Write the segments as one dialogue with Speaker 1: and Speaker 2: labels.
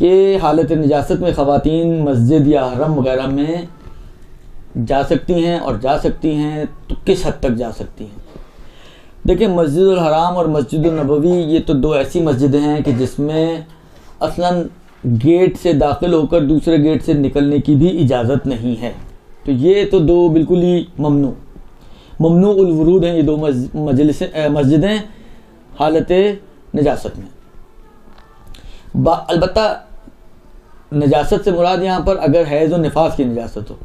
Speaker 1: کہ حالت نجاست میں خواتین مسجد یا حرم وغیرہ میں جا سکتی ہیں، اور جا سکتی ہیں تو کس حد تک جا سکتی ہیں؟ دیکھیں، مسجد الحرام اور مسجد النبوی یہ تو دو ایسی مسجدیں ہیں کہ جس میں اصلاً گیٹ سے داخل ہو کر دوسرے گیٹ سے نکلنے کی بھی اجازت نہیں ہے. تو یہ تو دو بالکل ہی ممنوع الورود ہیں یہ دو مسجدیں حالت نجاست میں. البتہ نجاست سے مراد یہاں پر اگر حیض و نفاس کی نجاست ہو،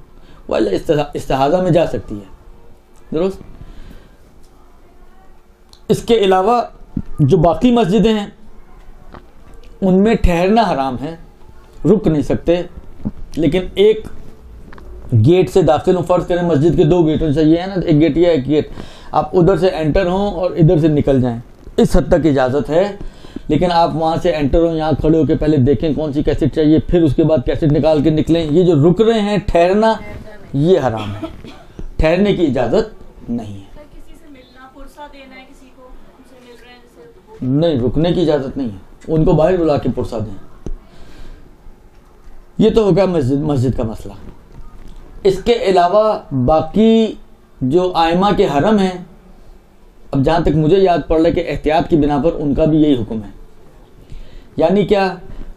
Speaker 1: ولا استحاضہ میں جا سکتی ہے، درست. اس کے علاوہ جو باقی مسجدیں ہیں ان میں ٹھہرنا حرام ہے، رک نہیں سکتے. لیکن ایک گیٹ سے داخل ہوں، فرض کریں مسجد کے دو گیٹوں سے، یہ ہے نا ایک گیٹ یا ایک گیٹ، آپ ادھر سے انٹر ہوں اور ادھر سے نکل جائیں، اس حد تک اجازت ہے. لیکن آپ وہاں سے انٹر ہوں، یہاں کھڑے ہو کے پہلے دیکھیں کون سی کیسٹ چاہیے، پھر اس کے بعد کیسٹ نکال کے نکلیں. یہ جو رک رہے ہیں ٹھہرنا، یہ حرام ہے، ٹھہرنے کی اجازت نہیں ہے. نہیں، رکنے کی اجازت نہیں ہے، ان کو باہر بلا کے پرسا دیں. یہ تو ہوگا مسجد کا مسئلہ. اس کے علاوہ باقی جو ائمہ کے حرم ہیں، اب جہاں تک مجھے یاد پڑ رہا ہے کہ احتیاط کی بنا پر ان کا بھی یہی حکم ہے. یعنی کیا؟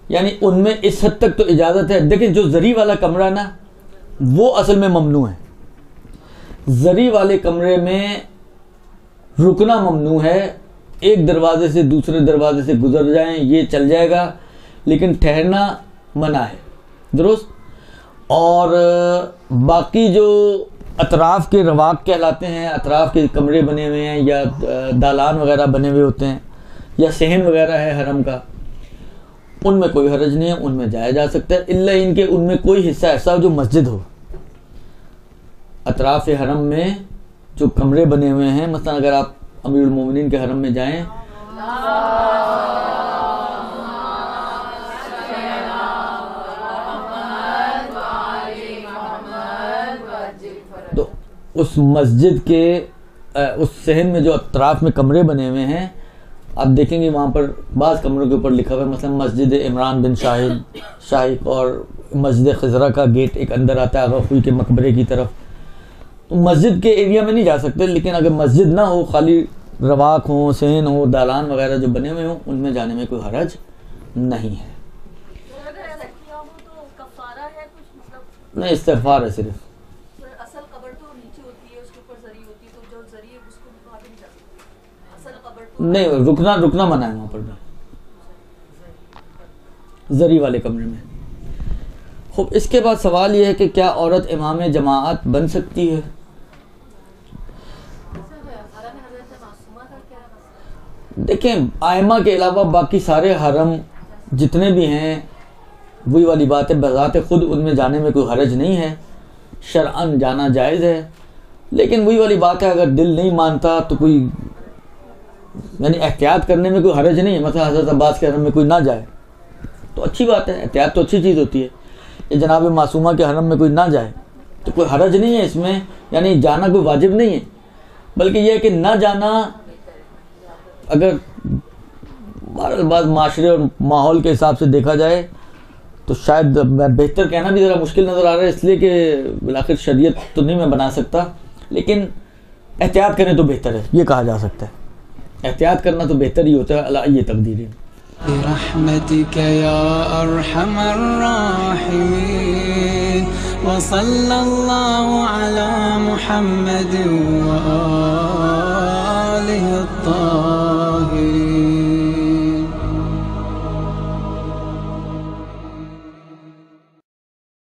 Speaker 1: یعنی ان میں اس حد تک تو اجازت ہے. دیکھیں، جو زری والا کمرہ نا وہ اصل میں ممنوع ہے. زری والے کمرے میں رکنا ممنوع ہے. ایک دروازے سے دوسرے دروازے سے گزر جائیں یہ چل جائے گا، لیکن ٹھہرنا منع ہے، درست. اور باقی جو اطراف کے رواق کہلاتے ہیں، اطراف کے کمرے بنے ہوئے ہیں یا دالان وغیرہ بنے ہوئے ہوتے ہیں یا صحن وغیرہ ہے حرم کا، ان میں کوئی حرج نہیں ہے، ان میں جایا جا سکتا ہے، الا ان کے ان میں کوئی حصہ ایسا ہو جو مسجد ہو. اطراف حرم میں جو کمرے بنے ہوئے ہیں، مثلا اگر آپ امیر المومنین کے حرم میں جائیں تو اس مسجد کے اس صحن میں جو اطراف میں کمرے بنے ہوئے ہیں، آپ دیکھیں گے وہاں پر بعض کمروں کے اوپر لکھا ہوا ہے، مثلا مسجد عمران بن شاہق اور مسجد خضرہ کا گیٹ ایک اندر آتا ہے آغا خوئی کے مقبرے کی طرف. تو مسجد کے ایریا میں نہیں جا سکتے، لیکن اگر مسجد نہ ہو، خالی رواق ہوں، صحن ہو، دالان وغیرہ جو بنے ہوئے ہوں، ان میں جانے میں کوئی حرج نہیں ہے. نہیں، استغفار ہے صرف. نہیں، رکنا منع ہے وہاں پر بھی، زری والے کمرے میں. خوب، اس کے بعد سوال یہ ہے کہ کیا عورت امام جماعت بن سکتی ہے؟ دیکھیں، ائمہ کے علاوہ باقی سارے حرم جتنے بھی ہیں، وہی والی بات ہے، بذات خود ان میں جانے میں کوئی حرج نہیں ہے، شرعاً جانا جائز ہے. لیکن وہی والی بات ہے، اگر دل نہیں مانتا تو کوئی یعنی احتیاط کرنے میں کوئی حرج نہیں ہے. مثلا حضرت عباس کے حرم میں کوئی نہ جائے تو اچھی بات ہے، احتیاط تو اچھی چیز ہوتی ہے. یہ جناب معصومہ کے حرم میں کوئی نہ جائے تو کوئی حرج نہیں ہے اس میں، یعنی جانا کوئی واجب نہیں ہے، بلکہ یہ ہے کہ نہ جانا اگر بعض معاشرے اور ماحول کے حساب سے دیکھا جائے تو شاید بہتر کہنا بھی ذرا مشکل نظر آ رہا ہے، اس لیے کہ بالآخر شریعت تو نہیں میں بنا سکتا، لیکن احتیاط کریں تو بہتر ہے، یہ کہا جا سکتا ہے. احتیاط کرنا تو بہتر ہی ہوتا ہے. اللہ یہ تقدیر ہے.
Speaker 2: برحمتك يا أرحم الراحمين وصلى الله على محمد وآله